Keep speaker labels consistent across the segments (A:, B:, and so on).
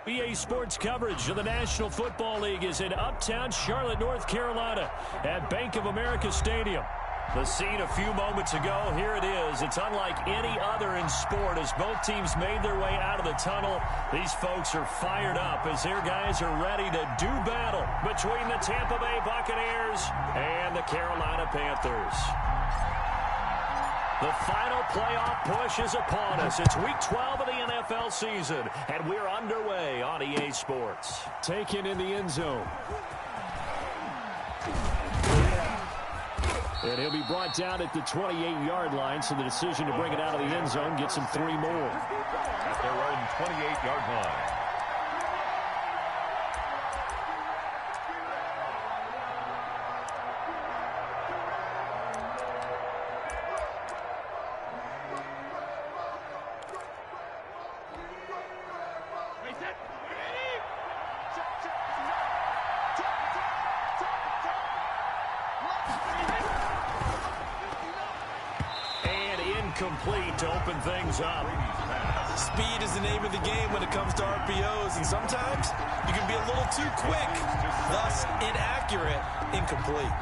A: EA Sports coverage of the National Football League is in uptown Charlotte, North Carolina at Bank of America Stadium. The scene a few moments ago, here it is. It's unlike any other in sport as both teams made their way out of the tunnel. These folks are fired up as their guys are ready to do battle between the Tampa Bay Buccaneers and the Carolina Panthers. The final playoff push is upon us. It's Week 12 of the NFL season, and we're underway on EA Sports. Taken in the end zone. And he'll be brought down at the 28-yard line, so the decision to bring it out of the end zone gets him 3 more.
B: At their own 28-yard line.
A: Complete to open things up.
C: Speed is the name of the game when it comes to RPOs, and sometimes you can be a little too quick, thus inaccurate, incomplete.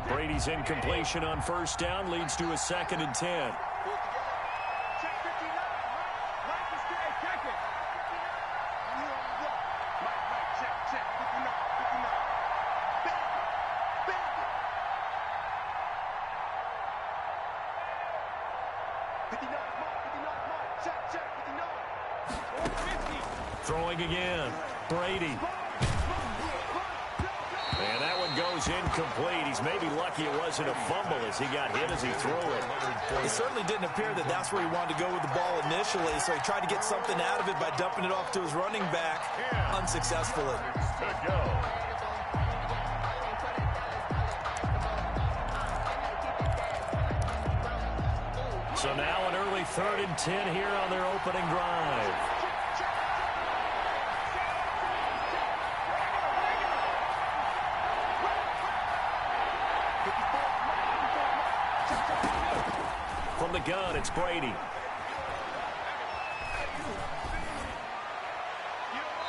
A: Brady's incompletion on first down leads to a 2nd and 10. Throwing again. Brady. And that one goes incomplete. He's maybe lucky it wasn't a fumble as he got hit as he threw it.
C: It certainly didn't appear that that's where he wanted to go with the ball initially, so he tried to get something out of it by dumping it off to his running back unsuccessfully.
B: Good go.
A: So now an early 3rd and 10 here on their opening drive. From the gun, it's Brady.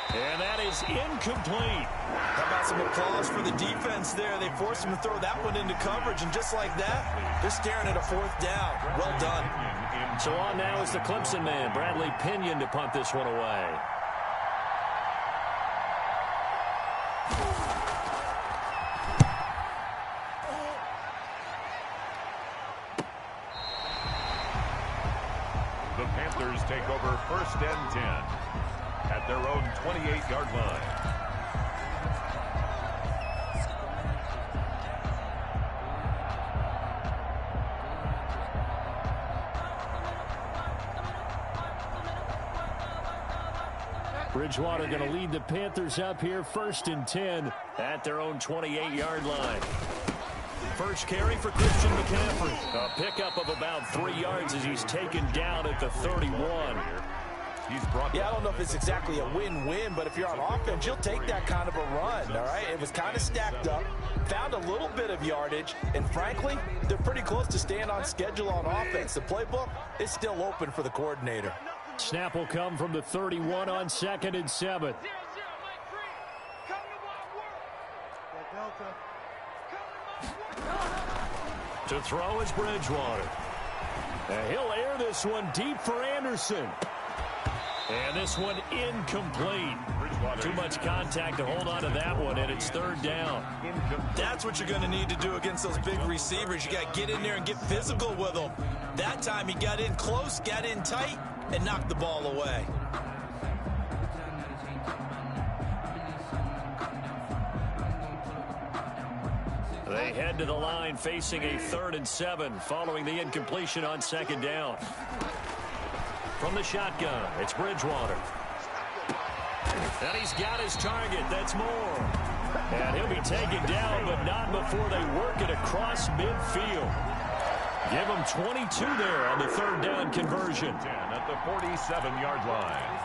A: And that is incomplete.
C: How about some applause for the defense there? They forced him to throw that one into coverage, and just like that, they're staring at a 4th down. Well done.
A: So on now is the Clemson man, Bradley Pinion, to punt this one away.
B: The Panthers take over 1st and 10 at their own 28-yard line.
A: Bridgewater going to lead the Panthers up here, 1st and 10 at their own 28-yard line. First carry for Christian McCaffrey. A pickup of about 3 yards as he's taken down at the 31.
C: Yeah, I don't know if it's exactly a win-win, but if you're on offense, you'll take that kind of a run, all right? It was kind of stacked up, found a little bit of yardage, and frankly, they're pretty close to staying on schedule on offense. The playbook is still open for the coordinator.
A: Snap will come from the 31 on 2nd and 7. To throw is Bridgewater. And he'll air this one deep for Anderson. And this one incomplete. Too much contact to hold on to that one, and it's 3rd down.
C: That's what you're going to need to do against those big receivers. You got to get in there and get physical with them. That time he got in close, got in tight, and knocked the ball away.
A: They head to the line facing a 3rd and 7 following the incompletion on 2nd down. From the shotgun, it's Bridgewater. And he's got his target. That's Moore. And he'll be taken down, but not before they work it across midfield. Give him 22 there on the 3rd down conversion.
B: 10 at the 47-yard line.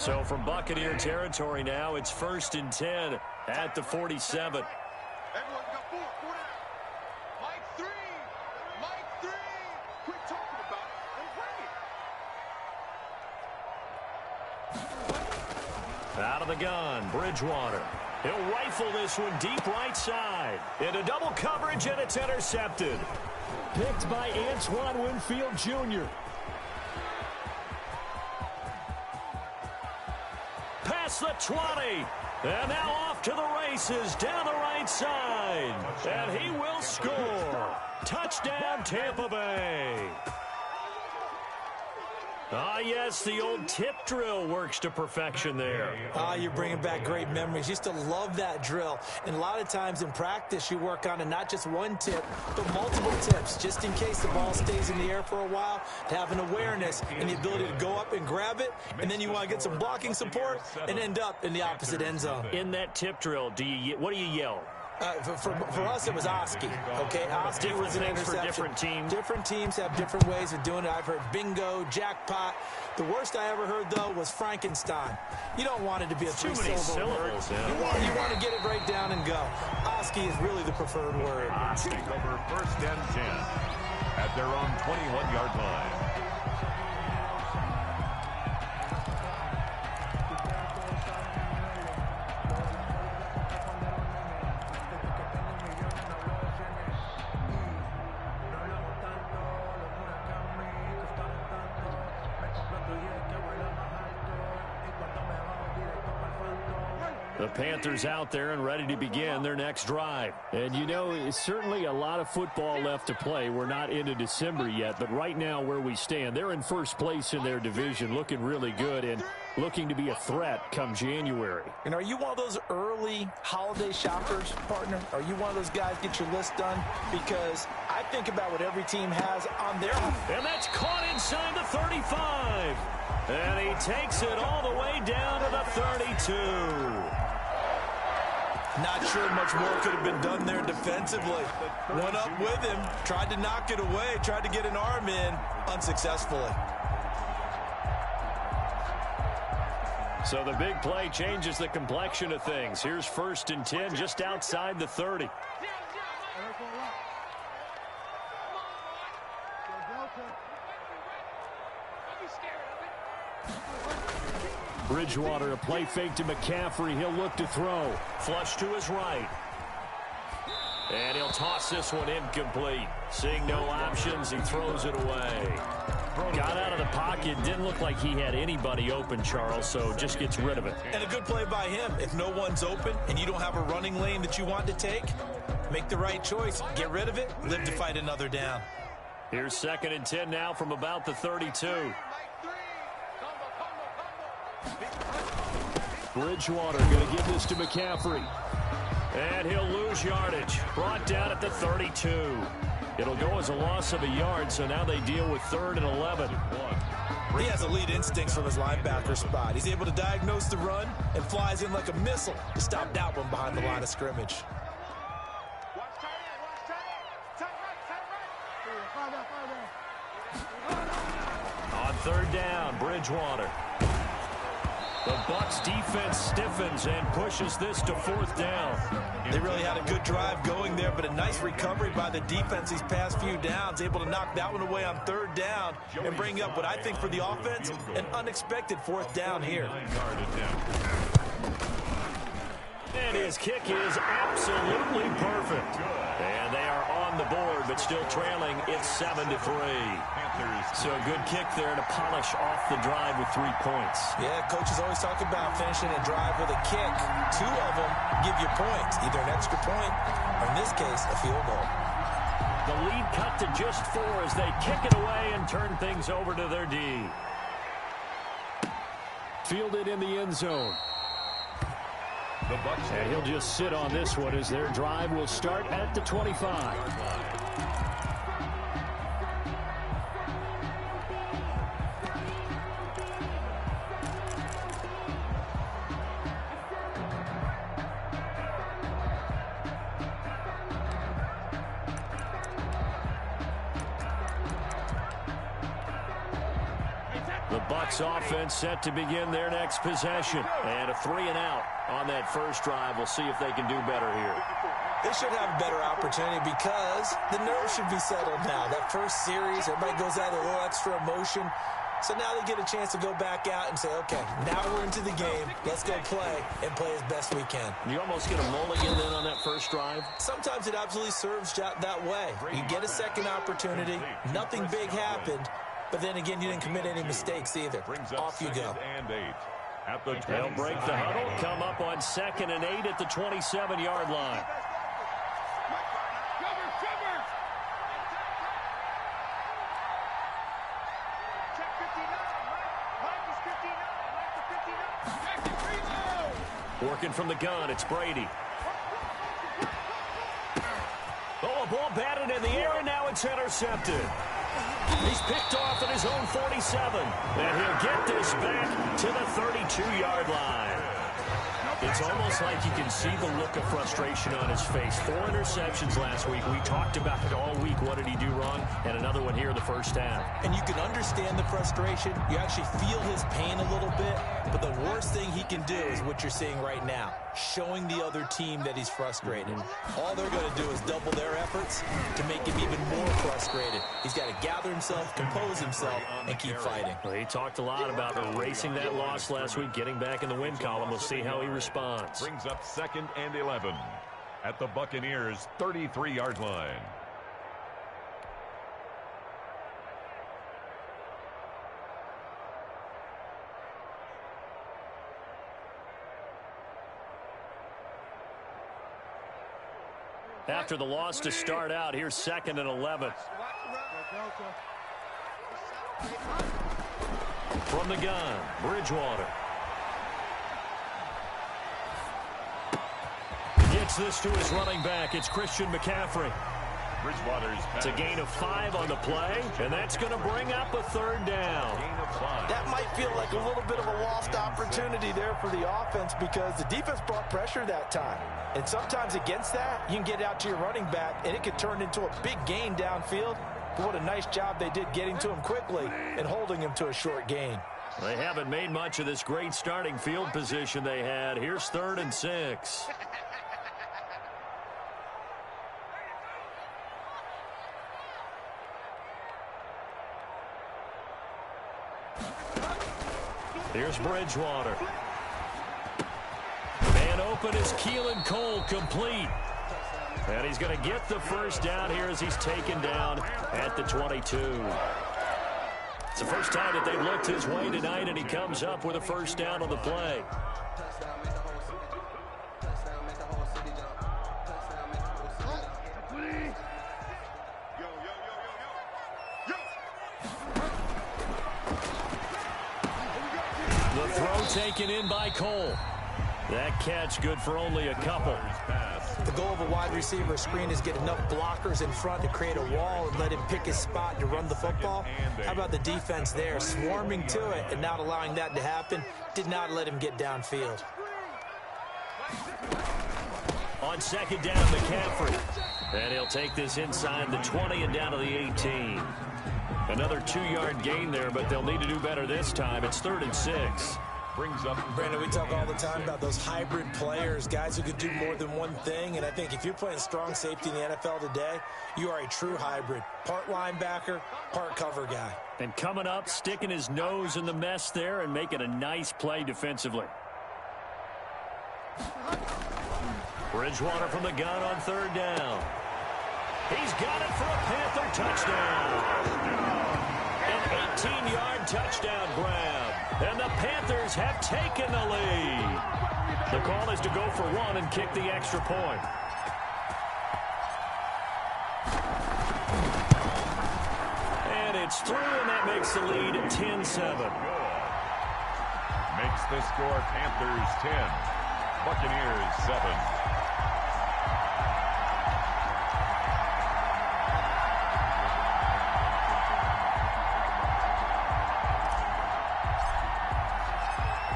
A: So from Buccaneer territory now, it's 1st and 10 at the 47.
D: Everyone got four down. Mike three. Quit talking about it and bring it.
A: Out of the gun, Bridgewater. He'll rifle this one deep right side. Into double coverage, and it's intercepted. Picked by Antoine Winfield Jr. Past the 20. And now off to the races down the right side. And he will score. Touchdown, Tampa Bay. Ah, yes, the old tip drill works to perfection there.
C: You're bringing back great memories. Used to love that drill. And a lot of times in practice, you work on it, not just one tip, but multiple tips, just in case the ball stays in the air for a while, to have an awareness and the ability to go up and grab it, and then you want to get some blocking support and end up in the opposite end zone.
A: In that tip drill, what do you yell?
C: For us, it was Oski. Okay, Oski was an interception.
A: For different teams.
C: Different teams have different ways of doing it. I've heard bingo, jackpot. The worst I ever heard, though, was Frankenstein. You don't want it to be a three-syllable word.
A: Yeah.
C: You want to get it right down and go. Oski is really the preferred word.
B: Take over 1st and 10 at their own 21-yard line.
A: The Panthers out there and ready to begin their next drive.
E: And, you know, it's certainly a lot of football left to play. We're not into December yet, but right now where we stand, they're in first place in their division, looking really good and looking to be a threat come January.
C: And are you one of those early holiday shoppers, partner? Are you one of those guys get your list done? Because I think about what every team has on their...
A: And that's caught inside the 35. And he takes it all the way down to the 32.
C: Not sure much more could have been done there defensively. Went up with him, tried to knock it away, tried to get an arm in, unsuccessfully.
A: So the big play changes the complexion of things. Here's 1st and 10 just outside the 30.
E: Bridgewater, a play fake to McCaffrey. He'll look to throw.
A: Flush to his right. And he'll toss this one incomplete. Seeing no options, he throws it away. Got out of the pocket. Didn't look like he had anybody open, Charles, so just gets rid of it.
C: And a good play by him. If no one's open and you don't have a running lane that you want to take, make the right choice. Get rid of it. Live to fight another down.
A: Here's 2nd and 10 now from about the 32.
E: Bridgewater going to give this to McCaffrey.
A: And he'll lose yardage. Brought down at the 32. It'll go as a loss of a yard, so now they deal with 3rd and 11.
C: He has elite instincts from his linebacker spot. He's able to diagnose the run and flies in like a missile to stop that one behind the line of scrimmage.
A: On 3rd down, Bridgewater. The Bucs defense stiffens and pushes this to 4th down.
C: They really had a good drive going there, but a nice recovery by the defense these past few downs, able to knock that one away on 3rd down and bring up what I think for the offense, an unexpected 4th down here.
A: And his kick is absolutely perfect. And they are on the board, but still trailing. It's 7-3. So a good kick there to polish off the drive with 3 points.
C: Yeah, coaches always talk about finishing a drive with a kick. 2 of them give you points, either an extra point or, in this case, a field goal.
A: The lead cut to just 4 as they kick it away and turn things over to their D.
E: Fielded in the end zone. And he'll just sit on this one as their drive will start at the 25.
A: The Bucs offense set to begin their next possession. And a 3-and-out on that first drive. We'll see if they can do better here.
C: They should have a better opportunity because the nerves should be settled now. That first series, everybody goes out with a little extra emotion. So now they get a chance to go back out and say, okay, now we're into the game. Let's go play and play as best we can.
A: You almost get a mulligan then on that first drive?
C: Sometimes it absolutely serves that way. You get a second opportunity. Nothing big happened. But then again, you didn't commit any mistakes either. Off you go.
A: They'll break the huddle, come up on 2nd and 8 at the 27-yard line. Working from the gun, it's Brady. Oh, a ball batted in the air, and now it's intercepted. He's picked off at his own 47, and he'll get this back to the 32-yard line. It's almost like you can see the look of frustration on his face. 4 interceptions last week. We talked about it all week. What did he do wrong? And another one here in the first half.
C: And you can understand the frustration. You actually feel his pain a little bit. But the worst thing he can do is what you're seeing right now, showing the other team that he's frustrated. All they're going to do is double their efforts to make him even more frustrated. He's got to gather himself, compose himself, and keep fighting.
A: Well, he talked a lot about erasing that loss last week, getting back in the win column. We'll see how he responds.
B: Brings up 2nd and 11 at the Buccaneers' 33-yard line.
A: After the loss to start out, here's 2nd and 11. From the gun, Bridgewater. Gets this to his running back. It's Christian McCaffrey. It's a gain of 5 on the play, and that's going to bring up a 3rd down.
C: That might feel like a little bit of a lost opportunity there for the offense because the defense brought pressure that time. And sometimes against that, you can get out to your running back, and it could turn into a big gain downfield. But what a nice job they did getting to him quickly and holding him to a short gain.
A: They haven't made much of this great starting field position they had. Here's 3rd and 6. Here's Bridgewater. Man open is Keelan Cole, complete. And he's going to get the first down here as he's taken down at the 22. It's the first time that they've looked his way tonight, and he comes up with a first down on the play. Taken in by Cole. That catch good for only a couple.
C: The goal of a wide receiver screen is get enough blockers in front to create a wall and let him pick his spot to run the football. How about the defense there, swarming to it and not allowing that to happen? Did not let him get downfield.
A: On 2nd down, McCaffrey. And he'll take this inside the 20 and down to the 18. Another 2-yard gain there, but they'll need to do better this time. It's 3rd and 6.
B: Brings up
C: Brandon, we talk all the time about those hybrid players, guys who could do more than one thing. And I think if you're playing strong safety in the NFL today, you are a true hybrid. Part linebacker, part cover guy.
A: And coming up, sticking his nose in the mess there and making a nice play defensively. Bridgewater from the gun on 3rd down. He's got it for a Panther touchdown. An 18-yard touchdown grab. And the Panthers have taken the lead. The call is to go for 1 and kick the extra point. And it's through, and that makes the lead 10-7.
B: Makes the score Panthers 10, Buccaneers 7.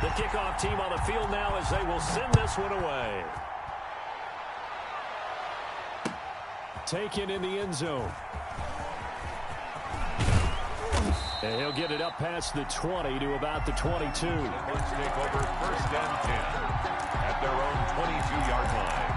A: The kickoff team on the field now as they will send this one away. Taken in the end zone.
E: And he'll get it up past the 20 to about the 22.
B: Let's take over 1st and 10 at their own 22-yard line.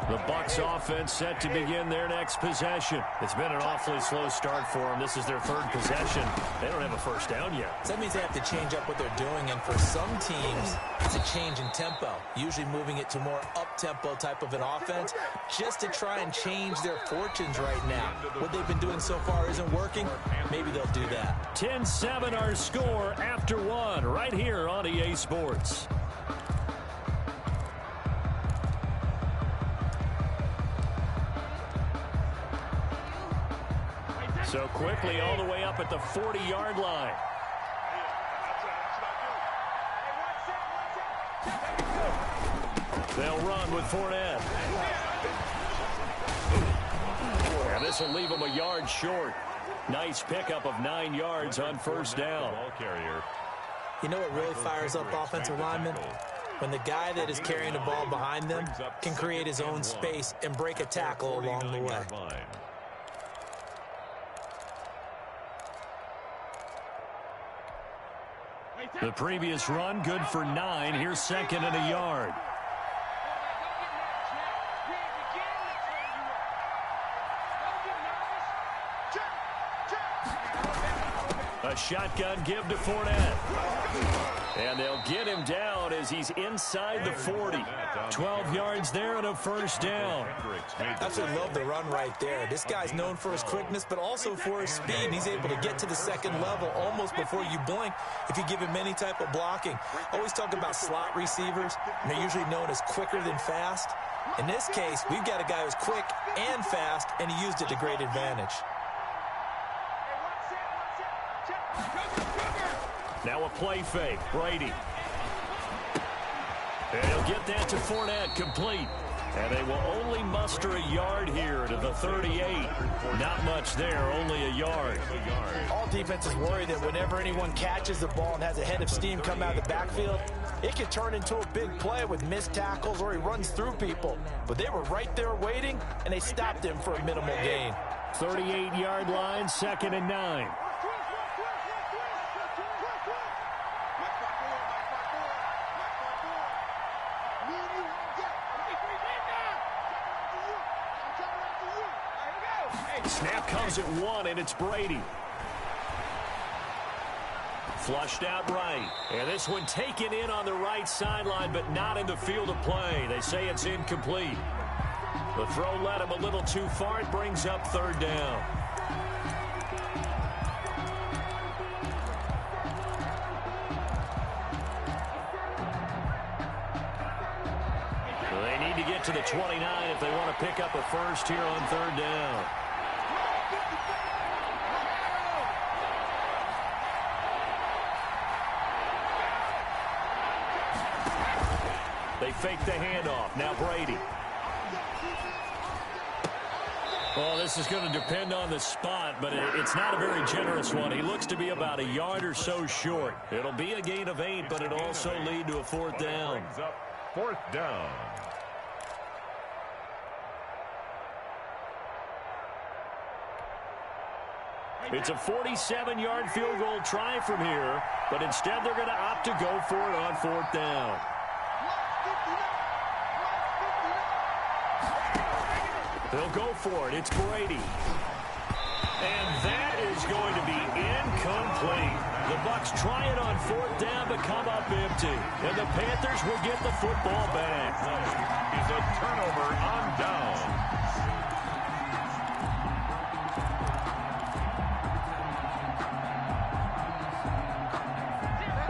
E: The Bucs offense set to begin their next possession. It's been an awfully slow start for them. This is their 3rd possession. They don't have a first down yet.
C: So that means they have to change up what they're doing, and for some teams, it's a change in tempo, usually moving it to more up-tempo type of an offense just to try and change their fortunes right now. What they've been doing so far isn't working. Maybe they'll do that.
E: 10-7 our score after 1 right here on EA Sports. So quickly all the way up at the 40-yard line. They'll run with Fournette. And this will leave them a yard short. Nice pickup of 9 yards on 1st down.
C: You know what really fires up offensive linemen? When the guy that is carrying the ball behind them can create his own space and break a tackle along the way.
E: The previous run, good for 9. Here's 2nd and a yard. A shotgun give to Fournette. And they'll get him down as he's inside the 40. 12 yards there and a 1st down.
C: Absolutely love the run right there. This guy's known for his quickness, but also for his speed. And he's able to get to the 2nd level almost before you blink if you give him any type of blocking. Always talk about slot receivers, and they're usually known as quicker than fast. In this case, we've got a guy who's quick and fast, and he used it to great advantage.
E: Now a play fake. Brady. And he'll get that to Fournette, complete. And they will only muster a yard here to the 38. Not much there, only a yard.
C: All defenses worry that whenever anyone catches the ball and has a head of steam come out of the backfield, it can turn into a big play with missed tackles or he runs through people. But they were right there waiting, and they stopped him for a minimal gain.
E: 38-yard line, 2nd and 9. Snap comes at 1, and it's Brady. Flushed out right. And this one taken in on the right sideline, but not in the field of play. They say it's incomplete. The throw led him a little too far. It brings up 3rd down. They need to get to the 29 if they want to pick up a first here on 3rd down. They fake the handoff. Now Brady. Well, this is going to depend on the spot, but it's not a very generous one. He looks to be about a yard or so short. It'll be a gain of 8, but it'll also lead to a 4th down.
B: 4th down.
E: It's a 47-yard field goal try from here, but instead they're going to opt to go for it on 4th down. They'll go for it. It's Brady. And that is going to be incomplete. The Bucs try it on 4th down, but come up empty. And the Panthers will get the football back.
B: It's a turnover on down.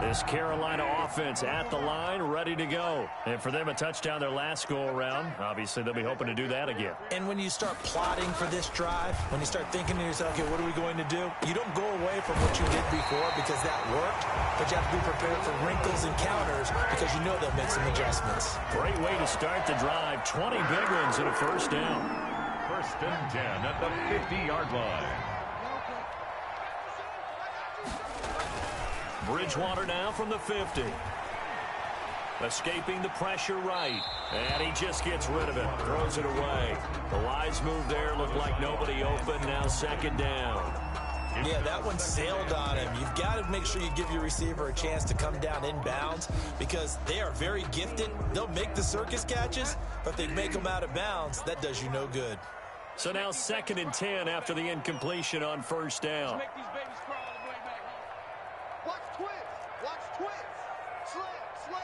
E: This Carolina offense at the line, ready to go. And for them, a touchdown their last go-around. Obviously, they'll be hoping to do that again.
C: And when you start plotting for this drive, when you start thinking to yourself, okay, what are we going to do? You don't go away from what you did before because that worked, but you have to be prepared for wrinkles and counters because you know they'll make some adjustments.
E: Great way to start the drive. 20 big ones and a 1st down.
B: 1st and 10 at the 50-yard line.
E: Bridgewater now from the 50.
A: Escaping the pressure right. And he just gets rid of it. Throws it away. The wise move there looked like nobody open. Now second down.
C: Yeah, that one sailed on him. You've got to make sure you give your receiver a chance to come down inbounds because they are very gifted. They'll make the circus catches, but if they make them out of bounds, that does you no good.
A: So now 2nd and 10 after the incompletion on first down.
D: Make these babies crawl all the way back home. Watch twist. Watch twist. Slam. Slam.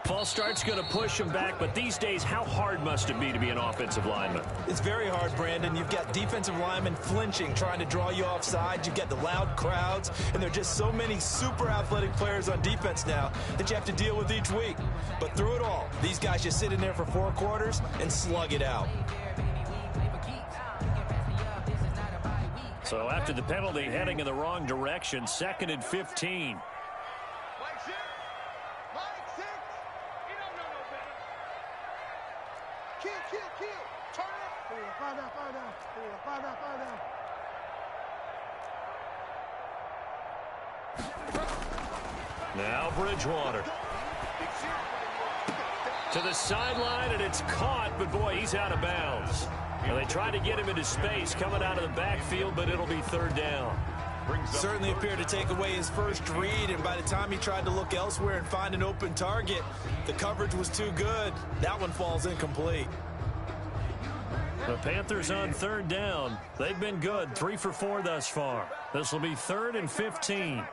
A: False start's going to push him back, but these days, how hard must it be to be an offensive lineman?
C: It's very hard, Brandon. You've got defensive linemen flinching, trying to draw you offside. You've got the loud crowds, and there are just so many super athletic players on defense now that you have to deal with each week. But through it all, these guys just sit in there for 4 quarters and slug it out.
A: So after the penalty, heading in the wrong direction, 2nd and 15. Now Bridgewater. To the sideline, and it's caught, but boy, he's out of bounds. Well, they tried to get him into space coming out of the backfield, but it'll be 3rd down.
C: Certainly appeared to take away his first read, and by the time he tried to look elsewhere and find an open target, the coverage was too good. That one falls incomplete.
A: The Panthers on 3rd down. They've been good, 3 for 4 thus far. This will be 3rd and 15.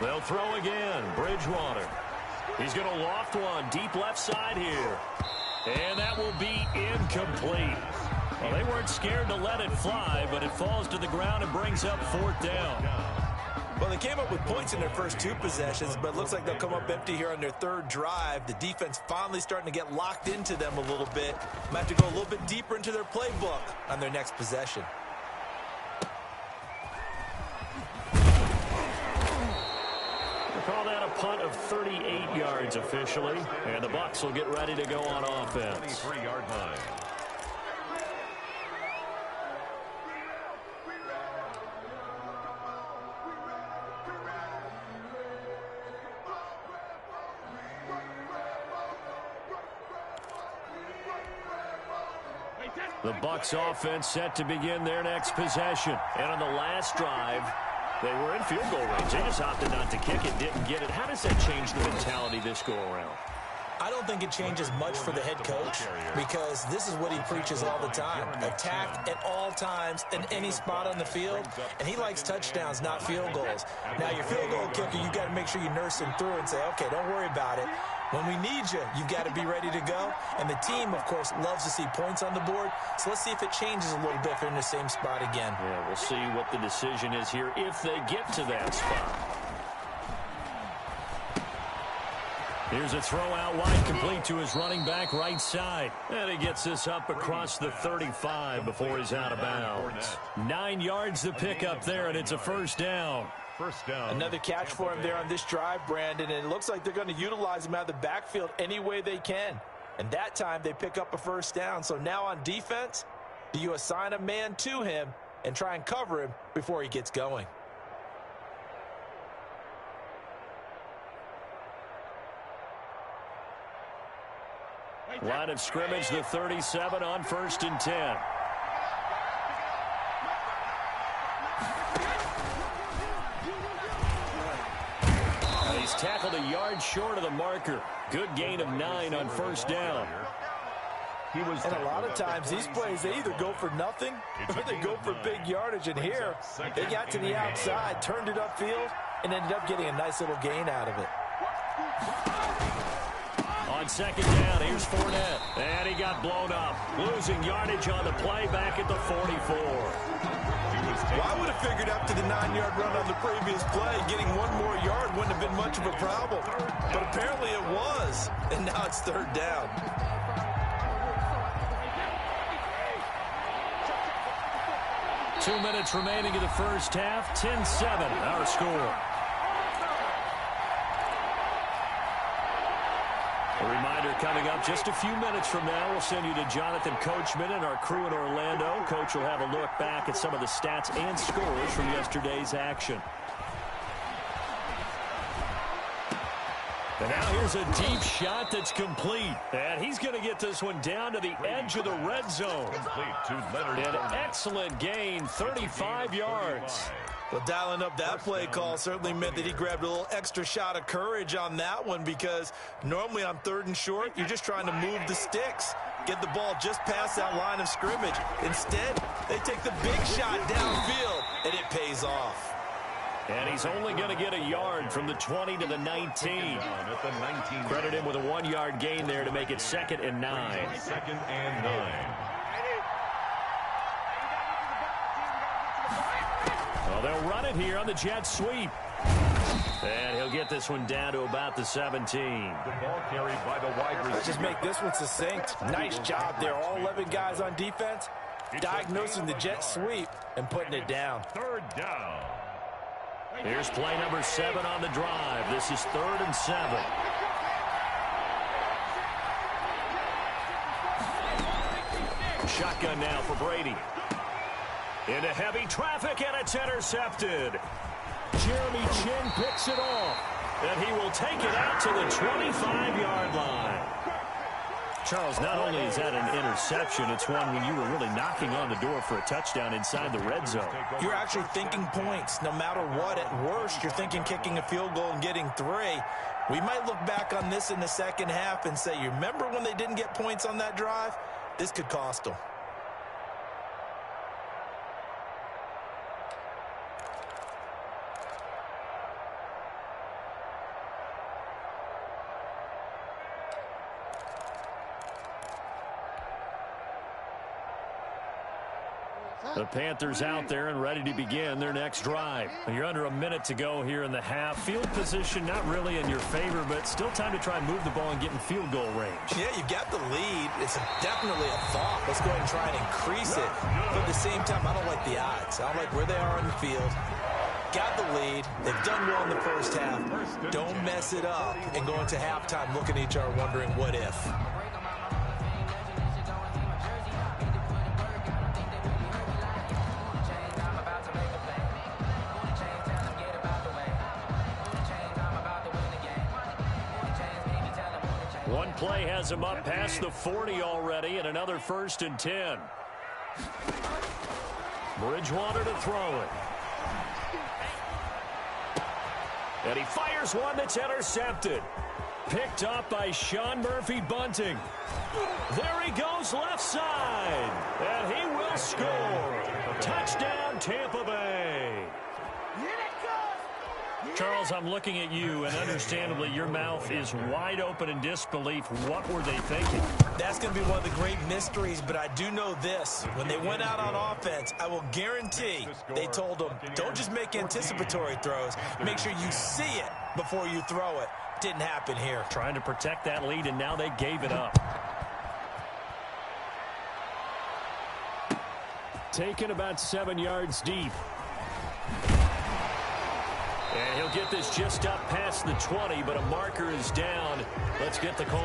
A: They'll throw again. Bridgewater. He's going to loft one deep left side here. And that will be incomplete. Well, they weren't scared to let it fly, but it falls to the ground and brings up 4th down.
C: Well, they came up with points in their first 2 possessions, but it looks like they'll come up empty here on their 3rd drive. The defense finally starting to get locked into them a little bit. Might have to go a little bit deeper into their playbook on their next possession.
A: Call that a punt of 38 yards officially, and the Bucs will get ready to go on offense.
B: 23-yard line.
A: The Bucs offense set to begin their next possession, and on the last drive, they were in field goal range. They just opted not to kick it, didn't get it. How does that change the mentality this go-around?
C: I don't think it changes much for the head coach because this is what he preaches all the time. Attack at all times in any spot on the field, and he likes touchdowns, not field goals. Now, your field goal kicker, you've got to make sure you nurse him through and say, okay, don't worry about it. When we need you, you've got to be ready to go. And the team, of course, loves to see points on the board. So let's see if it changes a little bit if they're in the same spot again.
A: Yeah, we'll see what the decision is here if they get to that spot. Here's a throw out wide, complete to his running back right side. And he gets this up across the 35 before he's out of bounds. 9 yards to pick up there, and it's a 1st down.
B: First down.
C: Another catch for him there on this drive, Brandon, and it looks like they're going to utilize him out of the backfield any way they can. And that time they pick up a 1st down. So now on defense, do you assign a man to him and try and cover him before he gets going?
A: Line of scrimmage, the 37 on 1st and 10. He's tackled a yard short of the marker. Good gain of 9 on 1st down.
C: And a lot of times these plays, they either go for nothing or they go for big yardage. And here, they got to the outside, turned it upfield, and ended up getting a nice little gain out of it.
A: On 2nd down, here's Fournette. And he got blown up. Losing yardage on the play back at the 44.
C: Well, I would have figured up to the 9-yard run on the previous play. Getting 1 more yard wouldn't have been much of a problem. But apparently it was. And now it's 3rd down.
A: Two minutes remaining in the first half. 10-7, our score. A reminder coming up just a few minutes from now, we'll send you to Jonathan Coachman and our crew in Orlando. Coach will have a look back at some of the stats and scores from yesterday's action. And now here's a deep shot that's complete. And he's going to get this one down to the edge of the red zone.
B: Complete to Leonard.
A: An excellent gain, 35 yards.
C: Well, dialing up that play call certainly meant that he grabbed a little extra shot of courage on that one, because normally on 3rd and short, you're just trying to move the sticks, get the ball just past that line of scrimmage. Instead, they take the big shot downfield, and it pays off.
A: And he's only going to get a yard from the 20 to the 19. Credit him with a 1-yard gain there to make it 2nd and 9.
B: 2nd and 9.
A: Well, they'll run it here on the jet sweep. And he'll get this one down to about the 17.
B: The ball carried by the wide receiver.
C: Let's just make this one succinct. Nice job there. All 11 guys on defense, diagnosing the jet sweep and putting it down.
B: 3rd down.
A: Here's play number 7 on the drive. This is 3rd and 7. Shotgun now for Brady. Into heavy traffic, and it's intercepted. Jeremy Chin picks it off, and he will take it out to the 25-yard line. Charles, not only is that an interception, it's one when you were really knocking on the door for a touchdown inside the red zone.
C: You're actually thinking points. No matter what, at worst, you're thinking kicking a field goal and getting 3. We might look back on this in the second half and say, you remember when they didn't get points on that drive? This could cost them.
A: The Panthers out there and ready to begin their next drive. You're under a minute to go here in the half. Field position not really in your favor, but still time to try and move the ball and get in field goal range.
C: Yeah, you've got the lead. It's definitely a thought. Let's go ahead and try and increase it. But at the same time, I don't like the odds. I don't like where they are on the field. Got the lead. They've done well in the first half. Don't mess it up and go into halftime looking at each other wondering what if.
A: One play has him up past the 40 already, and another 1st and 10. Bridgewater to throw it. And he fires one that's intercepted. Picked up by Sean Murphy-Bunting. There he goes left side. And he will score. Touchdown, Tampa Bay. Charles, I'm looking at you, and understandably your mouth is wide open in disbelief. What were they thinking?
C: That's going to be one of the great mysteries, but I do know this. When they went out on offense, I will guarantee they told them, don't just make anticipatory throws. Make sure you see it before you throw it. Didn't happen here.
A: Trying to protect that lead, and now they gave it up. Taken about 7 yards deep. And he'll get this just up past the 20, but a marker is down. Let's get the call.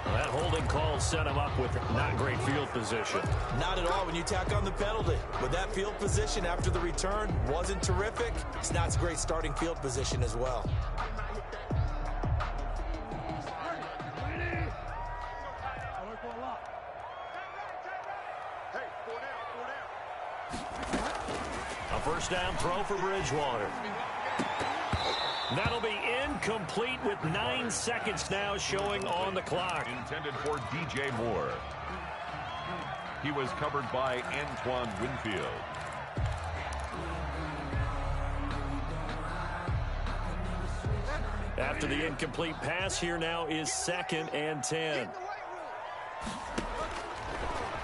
A: Well, that holding call set him up with not great field position.
C: Not at all when you tack on the penalty. With that field position after the return wasn't terrific. It's not a great starting field position as well.
A: First down throw for Bridgewater. That'll be incomplete with 9 seconds now showing on the clock.
B: Intended for DJ Moore. He was covered by Antoine Winfield.
A: After the incomplete pass, here now is 2nd and 10.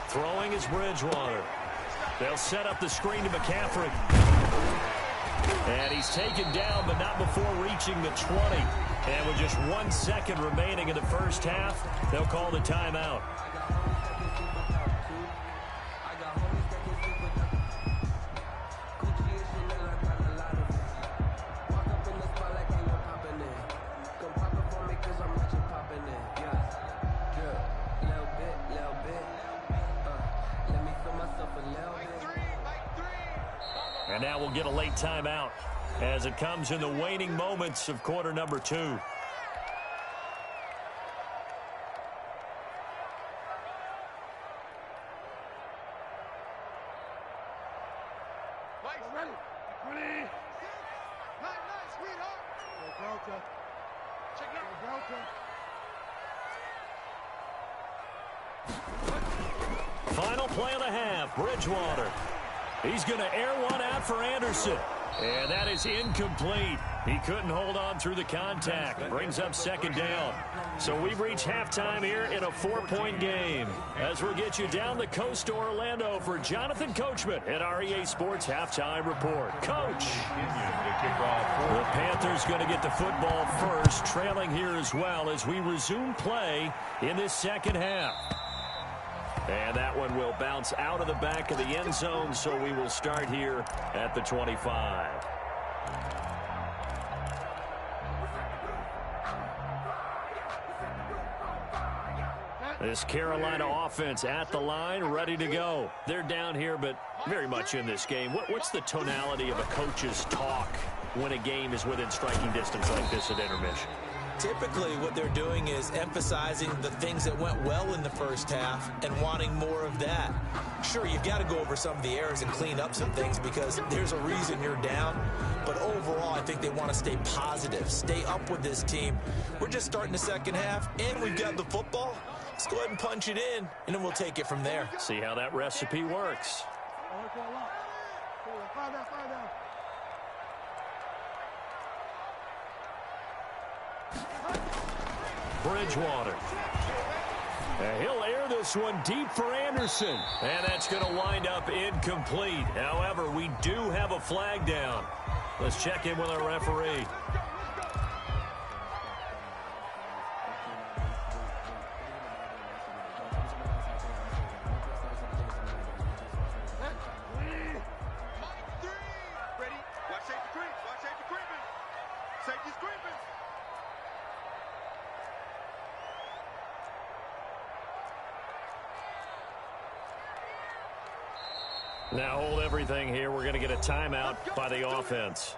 A: Throwing is Bridgewater. They'll set up the screen to McCaffrey. And he's taken down, but not before reaching the 20. And with just 1 second remaining in the first half, they'll call the timeout. And now we'll get a late timeout. as it comes in the waning moments of quarter number 2. Final play of the half, Bridgewater. He's going to air one out for Anderson. And that is incomplete. He couldn't hold on through the contact. Brings up second down. So we've reached halftime here in a 4-point game. As we'll get you down the coast to Orlando for Jonathan Coachman at REA Sports Halftime Report. Coach. The Panthers going to get the football first, trailing here as well as we resume play in this second half. And that one will bounce out of the back of the end zone, so we will start here at the 25. This Carolina offense at the line, ready to go. They're down here, but very much in this game. What's the tonality of a coach's talk when a game is within striking distance like this at intermission?
C: Typically, what they're doing is emphasizing the things that went well in the first half and wanting more of that. Sure, you've got to go over some of the errors and clean up some things because there's a reason you're down. But overall, I think they want to stay positive, stay up with this team. We're just starting the second half, and we've got the football. Let's go ahead and punch it in, and then we'll take it from there.
A: See how that recipe works. Bridgewater. And he'll air this one deep for Anderson. And that's going to wind up incomplete. However, we do have a flag down. Let's check in with our referee. Now hold everything here. We're going to get a timeout by the offense.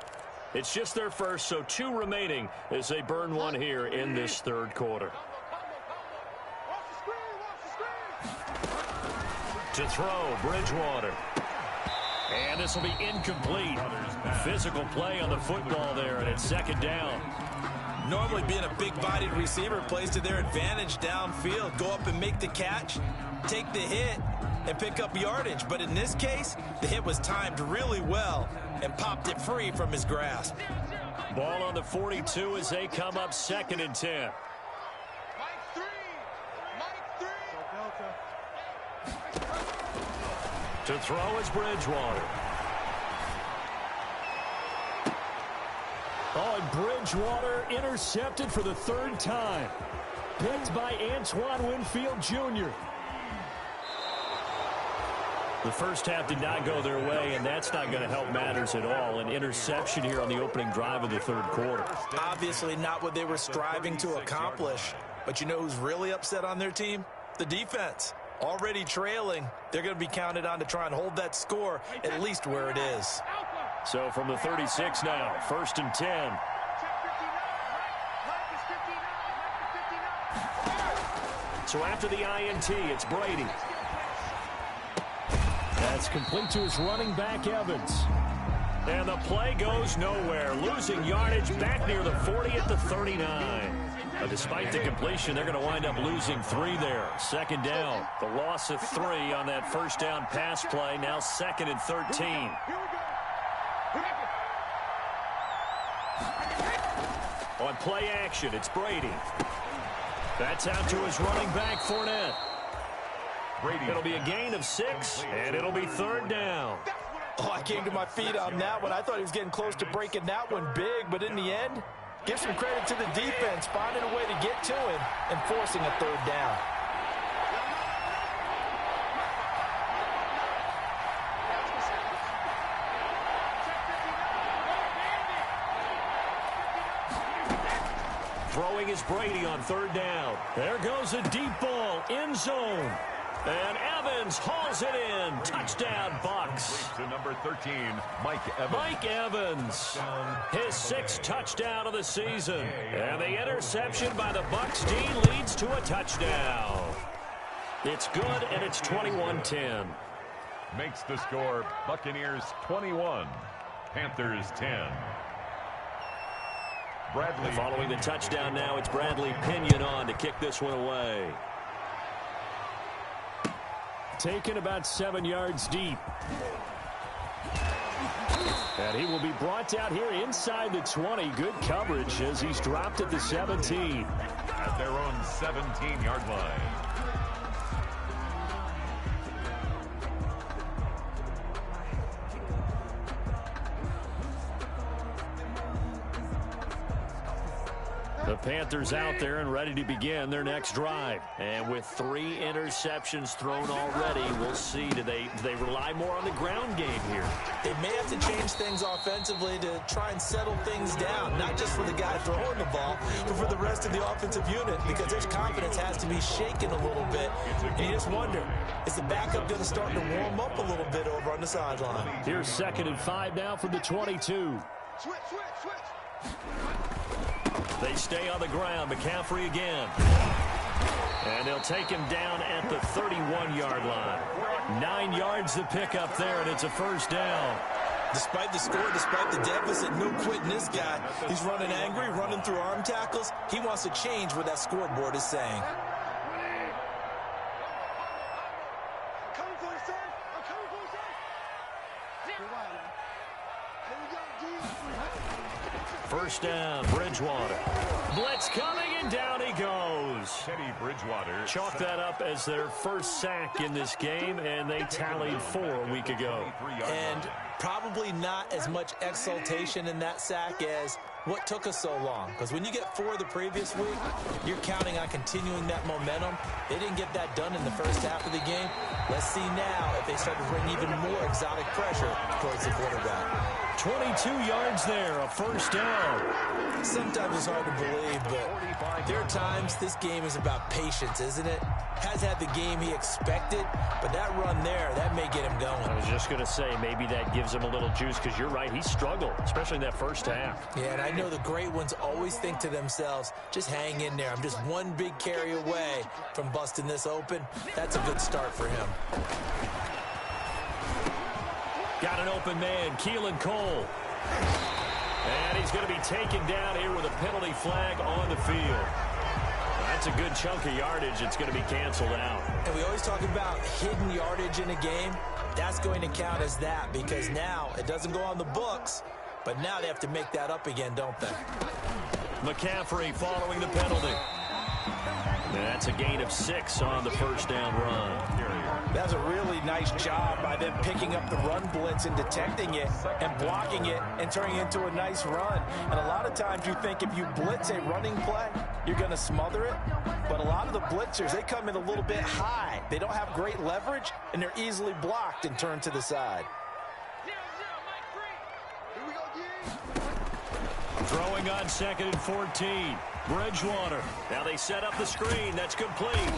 A: It's just their first, so 2 remaining as they burn one here in this third quarter. To throw, Bridgewater. And this will be incomplete. Physical play on the football there, and it's second down.
C: Normally being a big-bodied receiver plays to their advantage downfield. Go up and make the catch, take the hit, and pick up yardage. But in this case, the hit was timed really well and popped it free from his grasp.
A: Ball on the 42 as they come up 2nd and 10. To throw is Bridgewater. Oh, and Bridgewater intercepted for the 3rd time. Picked by Antoine Winfield Jr. The first half did not go their way, and that's not going to help matters at all. An interception here on the opening drive of the third quarter.
C: Obviously not what they were striving to accomplish. But you know who's really upset on their team? The defense. Already trailing. They're going to be counted on to try and hold that score at least where it is.
A: So from the 36 now, 1st and 10. So after the INT, it's Brady. That's complete to his running back, Evans. And the play goes nowhere. Losing yardage back near the 40 at the 39. But despite the completion, they're going to wind up losing 3 there. Second down. The loss of 3 on that first down pass play. Now 2nd and 13. On play action, it's Brady. That's out to his running back, Fournette. It'll be a gain of 6, and it'll be 3rd down.
C: Oh, I came to my feet on that one. I thought he was getting close to breaking that one big, but in the end, give some credit to the defense, finding a way to get to him and forcing a 3rd down.
A: Throwing is Brady on 3rd down. There goes a deep ball, end zone. And Evans hauls it in. Touchdown, Bucks.
B: To number 13, Mike Evans.
A: Mike Evans, his 6th touchdown of the season. And the interception by the Bucks D leads to a touchdown. It's good, and it's 21-10.
B: Makes the score Buccaneers 21, Panthers 10. Bradley.
A: Following the touchdown now, it's Bradley Pinion on to kick this one away.
E: Taken about 7 yards deep. And he will be brought out here inside the 20. Good coverage as he's dropped at the 17.
B: At their own 17-yard line.
A: The Panthers out there and ready to begin their next drive. And with 3 interceptions thrown already, we'll see. Do they rely more on the ground game here?
C: They may have to change things offensively to try and settle things down, not just for the guy throwing the ball, but for the rest of the offensive unit, because their confidence has to be shaken a little bit. And you just wonder, is the backup going to start to warm up a little bit over on the sideline?
E: Here's 2nd and 5 now from the 22.
D: Switch.
A: They stay on the ground. McCaffrey again. And they'll take him down at the 31-yard line. 9 yards to pick up there, and it's a first down.
C: Despite the score, despite the deficit, no quitting this guy. He's running angry, running through arm tackles. He wants to change what that scoreboard is saying.
A: First down, Bridgewater. Blitz coming, and down he goes.
B: Teddy Bridgewater.
A: Chalk that up as their first sack in this game, and they tallied 4 a week ago.
C: And probably not as much exultation in that sack as what took us so long. Because when you get 4 the previous week, you're counting on continuing that momentum. They didn't get that done in the first half of the game. Let's see now if they start to bring even more exotic pressure towards the quarterback.
A: 22 yards there, a first down.
C: Sometimes it's hard to believe, but there are times this game is about patience, isn't it? Has had the game he expected, but that run there, that may get him going.
A: I was just going to say, maybe that gives him a little juice, because you're right, he struggled, especially in that first half.
C: Yeah, and I know the great ones always think to themselves, just hang in there. I'm just one big carry away from busting this open. That's a good start for him.
A: Got an open man, Keelan Cole. And he's going to be taken down here with a penalty flag on the field. That's a good chunk of yardage. It's going to be canceled out.
C: And we always talk about hidden yardage in a game. That's going to count as that, because now it doesn't go on the books, but now they have to make that up again, don't they?
A: McCaffrey following the penalty. That's a gain of 6 on the first down run.
C: That's a really nice job by them picking up the run blitz and detecting it and blocking it and turning it into a nice run. And a lot of times you think if you blitz a running play, you're going to smother it. But a lot of the blitzers, they come in a little bit high. They don't have great leverage, and they're easily blocked and turned to the side.
A: Throwing on 2nd and 14. Bridgewater. Now they set up the screen. That's complete.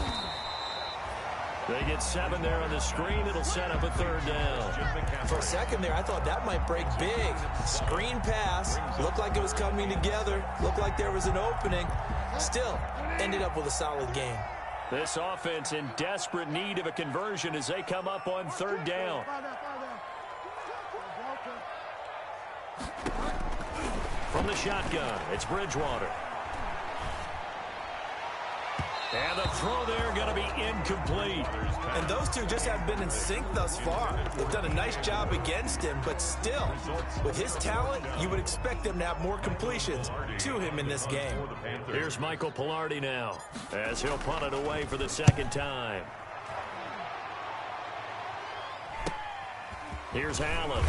A: They get 7 there on the screen. It'll set up a 3rd down.
C: For a second there, I thought that might break big. Screen pass. Looked like it was coming together. Looked like there was an opening. Still, ended up with a solid game.
A: This offense in desperate need of a conversion as they come up on 3rd down. From the shotgun, it's Bridgewater. And the throw there going to be incomplete.
C: And those two just have been in sync thus far. They've done a nice job against him, but still, with his talent, you would expect them to have more completions to him in this game.
A: Here's Michael Pilardi now, as he'll punt it away for the 2nd time. Here's Allen.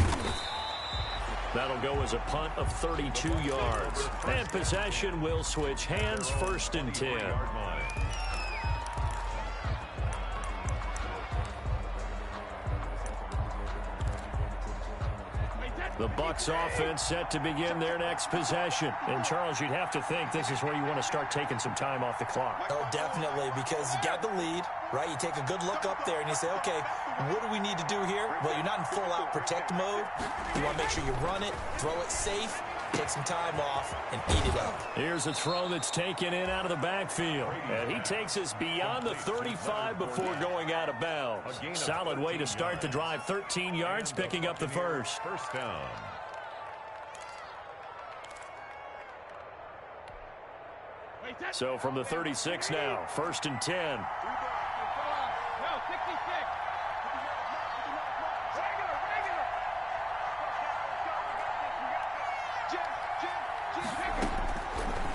A: That'll go as a punt of 32 yards. And possession will switch hands, 1st and 10. The The Bucs offense set to begin their next possession. And, Charles, you'd have to think this is where you want to start taking some time off the clock.
C: Oh, definitely, because you got the lead, right? You take a good look up there and you say, okay, what do we need to do here? Well, you're not in full-out protect mode. You want to make sure you run it, throw it safe, take some time off, and eat it up.
A: Here's a throw that's taken in out of the backfield. And he takes us beyond the 35 before going out of bounds. Solid way to start the drive. 13 yards, picking up the first.
B: First down.
A: So from the 36 now, 1st and 10.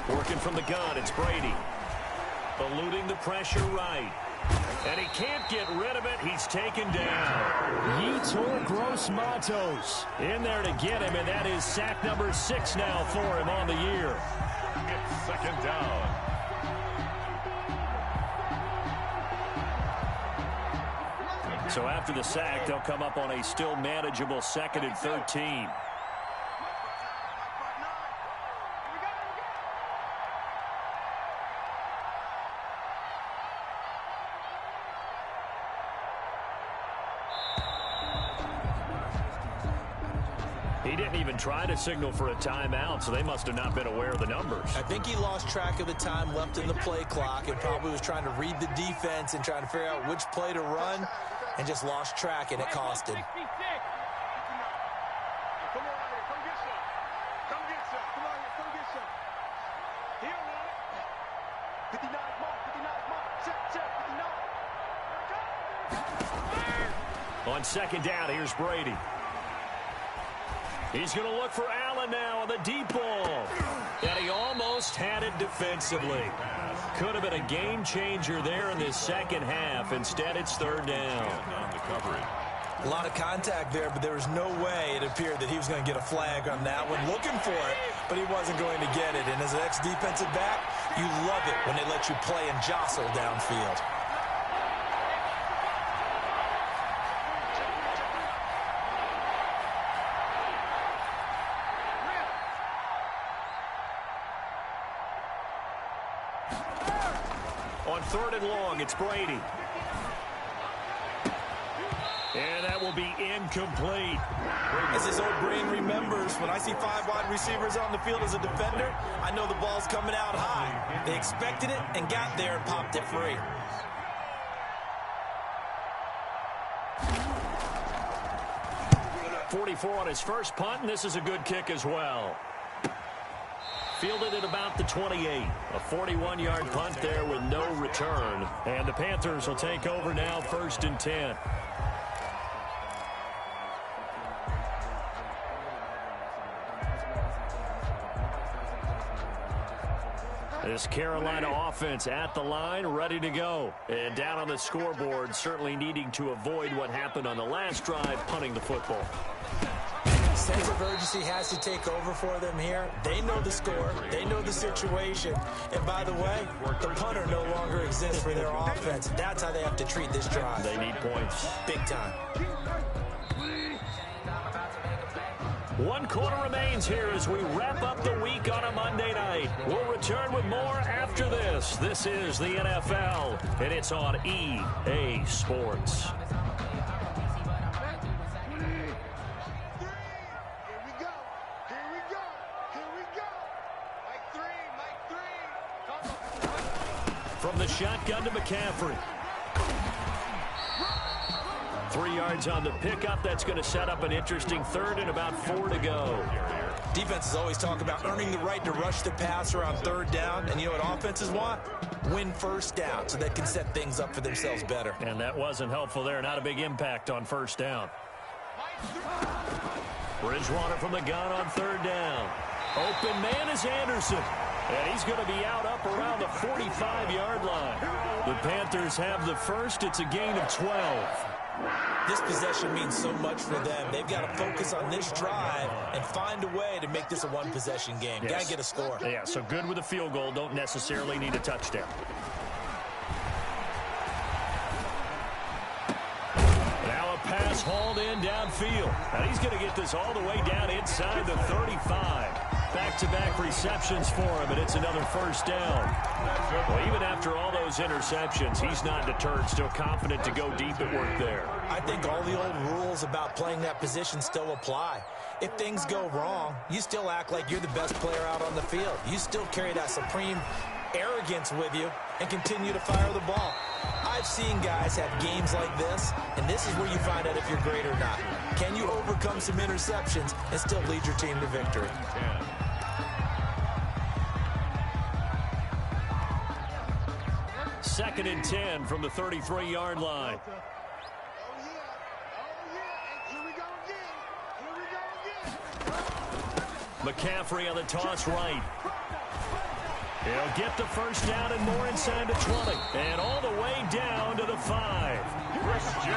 A: Working from the gun, it's Brady. Eluding the pressure right. And he can't get rid of it. He's taken down.
E: Yetur Gross-Matos
A: In there to get him, and that is sack number 6 now for him on the year.
B: It's second down.
A: So after the sack, they'll come up on a still manageable 2nd and 13. He didn't even try to signal for a timeout, so they must have not been aware of the numbers.
C: I think he lost track of the time left in the play clock and probably was trying to read the defense and trying to figure out which play to run and just lost track, and it cost him.
D: Come on out here. Come get some. Come get some. Come on here. Come get some. He don't want it. 59 mark. 59 mark. Check. 59.
A: On 2nd down, here's Brady. He's going to look for Allen now on the deep ball. And he almost had it defensively. Could have been a game changer there in this second half. Instead, it's 3rd down.
B: On the coverage.
C: A lot of contact there, but there was no way it appeared that he was going to get a flag on that one. Looking for it, but he wasn't going to get it. And as an ex-defensive back, you love it when they let you play and jostle downfield.
A: On 3rd and long, it's Brady. And that will be incomplete.
C: As his old brain remembers, when I see 5 wide receivers on the field as a defender, I know the ball's coming out high. They expected it and got there and popped it free.
A: .44 on his first punt, and this is a good kick as well. Fielded at about the 28. A 41-yard punt there with no return. And the Panthers will take over now, 1st and 10. This Carolina offense at the line, ready to go. And down on the scoreboard, certainly needing to avoid what happened on the last drive, punting the football.
C: Sense of urgency has to take over for them here. They know the score. They know the situation. And by the way, the punter no longer exists for their offense. That's how they have to treat this drive.
A: They need points.
C: Big time.
A: 1 quarter remains here as we wrap up the week on a Monday night. We'll return with more after this. This is the NFL, and it's on EA Sports. From the shotgun to McCaffrey. 3 yards on the pickup. That's going to set up an interesting 3rd and about 4 to go.
C: Defenses always talk about earning the right to rush the passer on 3rd down. And you know what offenses want? Win 1st down so they can set things up for themselves better.
A: And that wasn't helpful there. Not a big impact on 1st down. Bridgewater from the gun on 3rd down. Open man is Anderson. And he's going to be out up around the 45-yard line. The Panthers have the first. It's a gain of 12.
C: This possession means so much for them. They've got to focus on this drive and find a way to make this a one-possession game.
A: Yes.
C: Got to get a score.
A: Yeah, so good with a field goal. Don't necessarily need a touchdown. Now a pass is hauled in downfield. And he's going to get this all the way down inside the 35. Back-to-back receptions for him, and it's another first down. Well, even after all those interceptions, he's not deterred, still confident to go deep at work there.
C: I think all the old rules about playing that position still apply. If things go wrong, you still act like you're the best player out on the field. You still carry that supreme arrogance with you and continue to fire the ball. I've seen guys have games like this, and this is where you find out if you're great or not. Can you overcome some interceptions and still lead your team to victory?
A: Second and 10 from the 33-yard line. McCaffrey on the toss right. He'll get the first down and more inside the 20. And all the way down to the 5.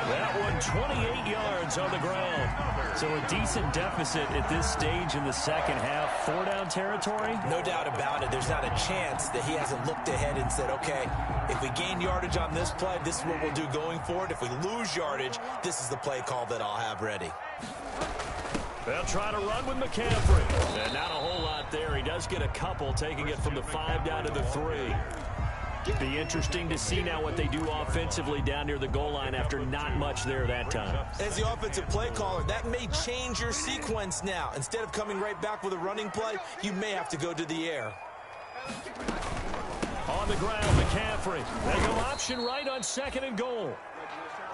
A: That one 28 yards on the ground.
E: So a decent deficit at this stage in the second half. 4-down territory?
C: No doubt about it. There's not a chance that he hasn't looked ahead and said, okay, if we gain yardage on this play, this is what we'll do going forward. If we lose yardage, this is the play call that I'll have ready.
A: They'll try to run with McCaffrey. And not a whole lot there. He does get a couple, taking it from the 5 down to the 3. Be interesting to see now what they do offensively down near the goal line after not much there that time.
C: As the offensive play caller, that may change your sequence now. Instead of coming right back with a running play, you may have to go to the air.
A: On the ground, McCaffrey. They go option right on 2nd and goal.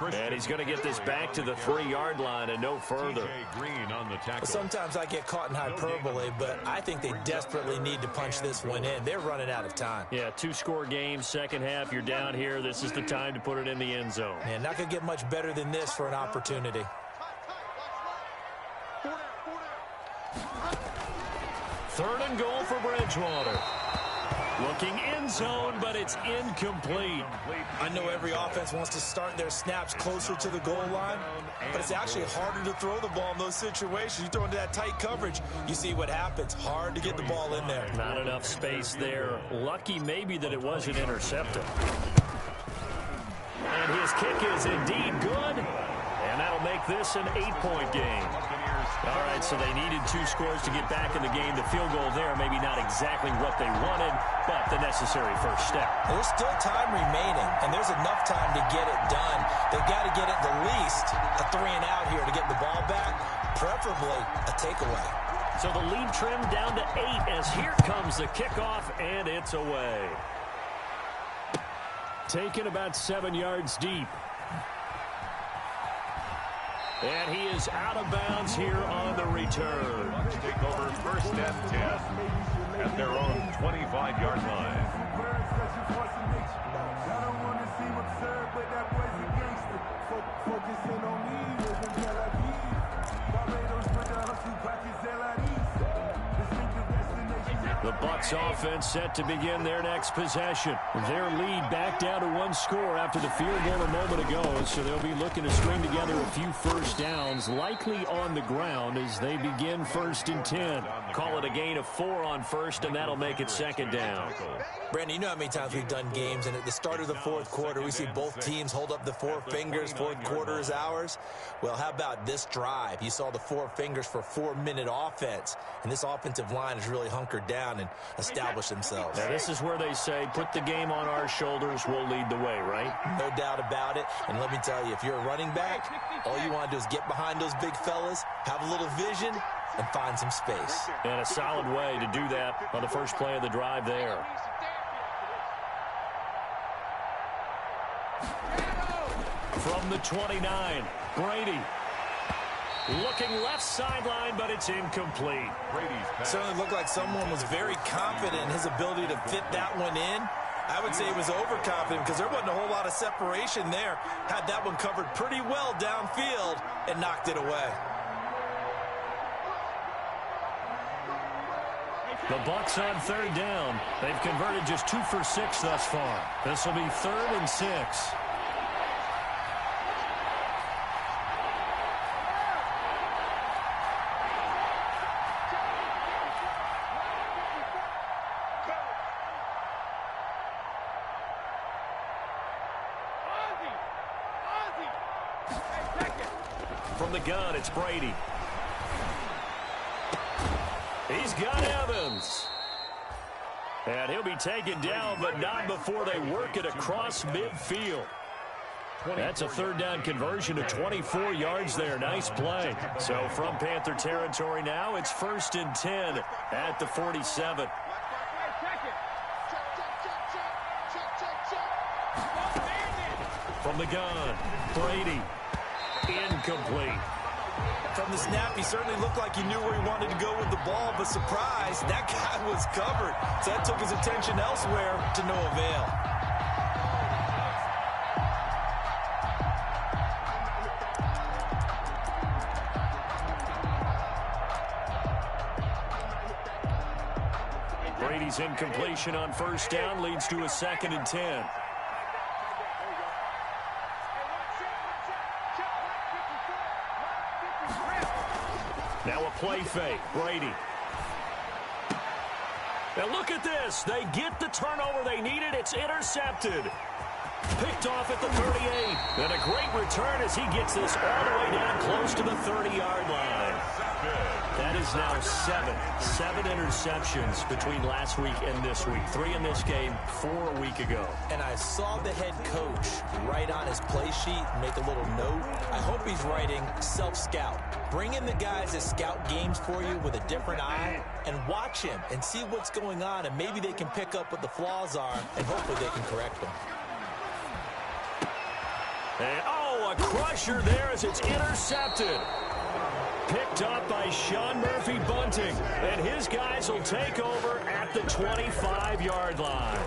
A: And he's going to get this back to the 3-yard line and no further.
C: Sometimes I get caught in hyperbole, but I think they desperately need to punch this one in. They're running out of time.
A: Yeah, 2-score game, second half, you're down here. This is the time to put it in the end zone.
C: And not going to get much better than this for an opportunity.
A: 3rd and goal for Bridgewater. Looking end zone, but it's incomplete.
C: I know every offense wants to start their snaps closer to the goal line, but it's actually harder to throw the ball in those situations. You throw into that tight coverage, you see what happens. Hard to get the ball in there.
A: Not enough space there. Lucky maybe that it wasn't intercepted. And his kick is indeed good, and that'll make this an 8-point game. All right, so they needed 2 scores to get back in the game. The field goal there, maybe not exactly what they wanted, but the necessary first step.
C: There's still time remaining, and there's enough time to get it done. They've got to get at the least a 3-and-out here to get the ball back, preferably a takeaway.
A: So the lead trimmed down to 8 as here comes the kickoff, and it's away. Taken about 7 yards deep. And he is out of bounds here on the return.
B: Bucks take over 1st and 10 at their own 25-yard line.
A: The Bucs offense set to begin their next possession. Their lead back down to 1 score after the field goal a moment ago, so they'll be looking to string together a few first downs, likely on the ground as they begin 1st and 10. Call it a gain of 4 on 1st, and that'll make it 2nd down.
C: Brandon, you know how many times we've done games, and at the start of the 4th quarter, we see both teams hold up the 4 fingers, 4th quarter is ours. Well, how about this drive? You saw the 4 fingers for 4-minute offense, and this offensive line is really hunkered down and established themselves.
A: Now, this is where they say, put the game on our shoulders, we'll lead the way, right?
C: No doubt about it, and let me tell you, if you're a running back, all you want to do is get behind those big fellas, have a little vision, and find some space.
A: And a solid way to do that on the first play of the drive there. From the 29, Brady. Looking left sideline, but it's incomplete.
C: Certainly looked like someone was very confident in his ability to fit that one in. I would say he was overconfident because there wasn't a whole lot of separation there. Had that one covered pretty well downfield and knocked it away.
A: The Bucs on 3rd down. They've converted just 2 for 6 thus far. This will be 3rd and 6. From the gun, it's Brady. He's got Evans. And he'll be taken down, but not before they work it across midfield. That's a third down conversion of 24 yards there. Nice play. So from Panther territory now, it's 1st and 10 at the 47. From the gun, Brady. Incomplete.
C: From the snap, he certainly looked like he knew where he wanted to go with the ball, but surprise, that guy was covered. So that took his attention elsewhere to no avail.
A: Brady's incompletion on 1st down leads to a 2nd and 10. Now a play fake. Brady. Now look at this. They get the turnover they needed. It's intercepted. Picked off at the 38. And a great return as he gets this all the way down close to the 30-yard line. That is now 7 interceptions between last week and this week. 3 in this game, 4 a week ago.
C: And I saw the head coach write on his play sheet, make a little note. I hope he's writing self-scout. Bring in the guys that scout games for you with a different eye and watch him and see what's going on, and maybe they can pick up what the flaws are, and hopefully they can correct them.
A: And, oh, a crusher there as it's intercepted. Picked up by Sean Murphy Bunting. And his guys will take over at the 25-yard line.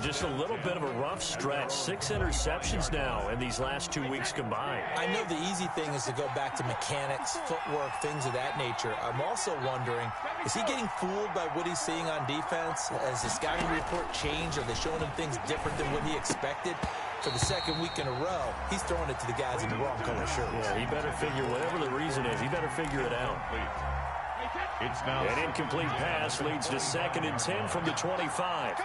A: Just a little bit of a rough stretch. 6 interceptions now in these last 2 weeks combined.
C: I know the easy thing is to go back to mechanics, footwork, things of that nature. I'm also wondering, is he getting fooled by what he's seeing on defense? Has the scouting report changed? Are they showing him things different than what he expected? For the 2nd week in a row, he's throwing it to the guys in the wrong color shirts.
A: Yeah, he better figure, whatever the reason is, he better figure it out.
B: It's now
A: an incomplete pass leads to 2nd and 10 from the 25.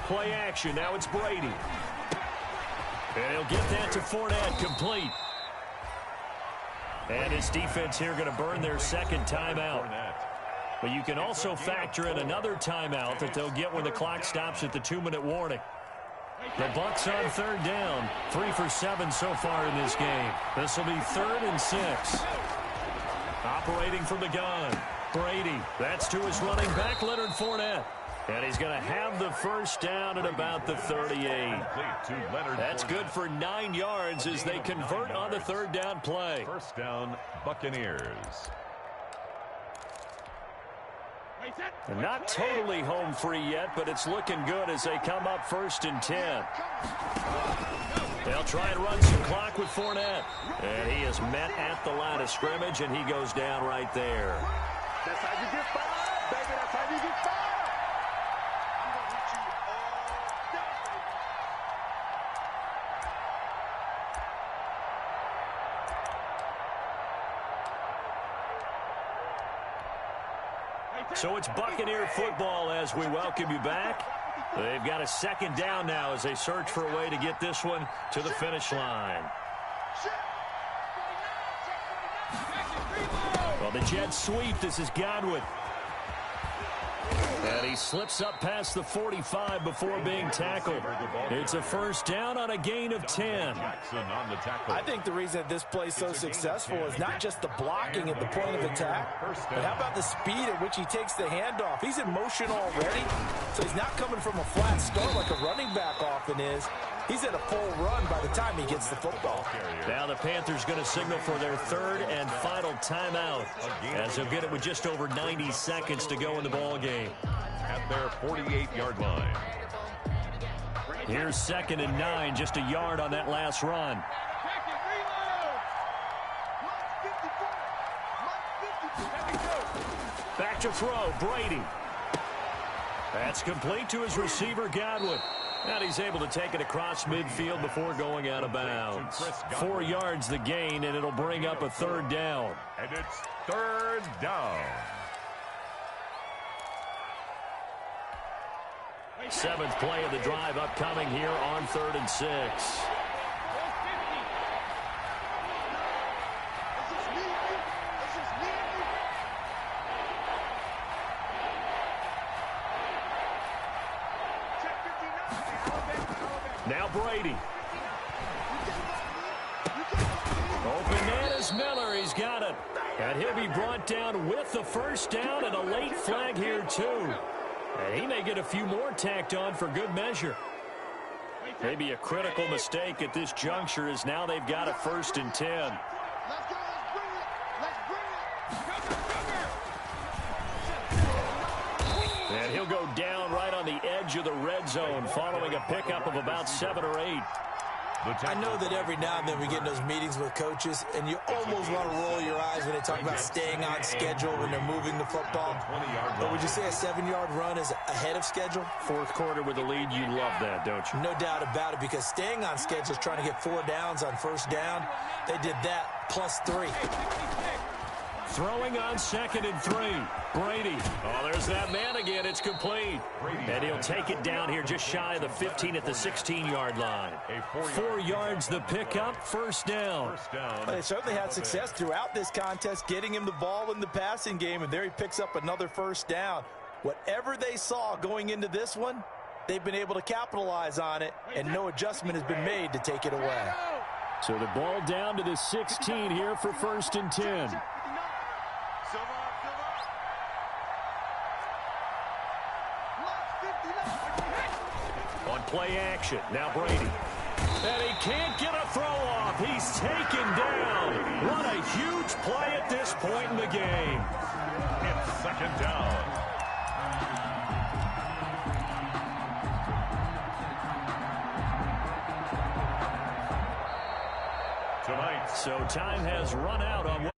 A: Play action. Now it's Brady. And he'll get that to Fournette, complete. And his defense here going to burn their 2nd timeout. But you can also factor in another timeout that they'll get when the clock stops at the 2-minute warning. The Bucs on 3rd down. 3 for 7 so far in this game. This will be 3rd and 6. Operating from the gun. Brady. That's to his running back, Leonard Fournette. And he's going to have the 1st down at about the 38. That's good for 9 yards as they convert on the 3rd down play.
B: 1st down, Buccaneers.
A: And not totally home free yet, but it's looking good as they come up 1st and 10. They'll try and run some clock with Fournette. And he is met at the line of scrimmage, and he goes down right there.
D: That's how you get fired, baby. That's how you get fired.
A: So it's Buccaneer football as we welcome you back. They've got a 2nd down now as they search for a way to get this one to the finish line. Well, the Jets sweep. This is Godwin. And he slips up past the 45 before being tackled. It's a 1st down on a gain of 10.
C: I think the reason that this play is so successful is not just the blocking at the point of attack, but how about the speed at which he takes the handoff? He's in motion already, so he's not coming from a flat start like a running back often is. He's at a full run by the time he gets the football.
A: Now the Panthers going to signal for their 3rd and final timeout as they'll get it with just over 90 seconds to go in the ball game.
B: At their 48-yard line.
A: Here's 2nd and 9, just a yard on that last run. Back to throw, Brady. That's complete to his receiver, Godwin. And he's able to take it across midfield before going out of bounds. 4 yards the gain, and it'll bring up a 3rd down.
B: And it's 3rd down.
A: Seventh play of the drive upcoming here on 3rd and 6. Now Brady. Open man is Miller. He's got it. And he'll be brought down with the first down and a late flag here too. And he may get a few more tacked on for good measure. Maybe a critical mistake at this juncture is now they've got a 1st and 10.
D: Let's go. Let's bring it.
A: And he'll go down right on the edge of the red zone following a pickup of about 7 or 8.
C: I know that every now and then we get in those meetings with coaches, and you almost want to roll your eyes when they talk about staying on schedule when they're moving the football. But would you say a 7-yard run is ahead of schedule?
A: 4th quarter with the lead, you love that, don't you?
C: No doubt about it, because staying on schedule is trying to get 4 downs on 1st down. They did that plus 3.
A: Throwing on 2nd and 3. Brady. Oh, there's that man again. It's complete. And he'll take it down here just shy of the 15 at the 16-yard line. 4 yards the pickup, 1st down.
C: Well, they certainly had success throughout this contest, getting him the ball in the passing game, and there he picks up another 1st down. Whatever they saw going into this one, they've been able to capitalize on it, and no adjustment has been made to take it away.
E: So the ball down to the 16 here for 1st and 10.
A: On play action, now Brady. And he can't get a throw off. He's taken down. What a huge play at this point in the game.
B: It's 2nd down.
A: So time has run out on what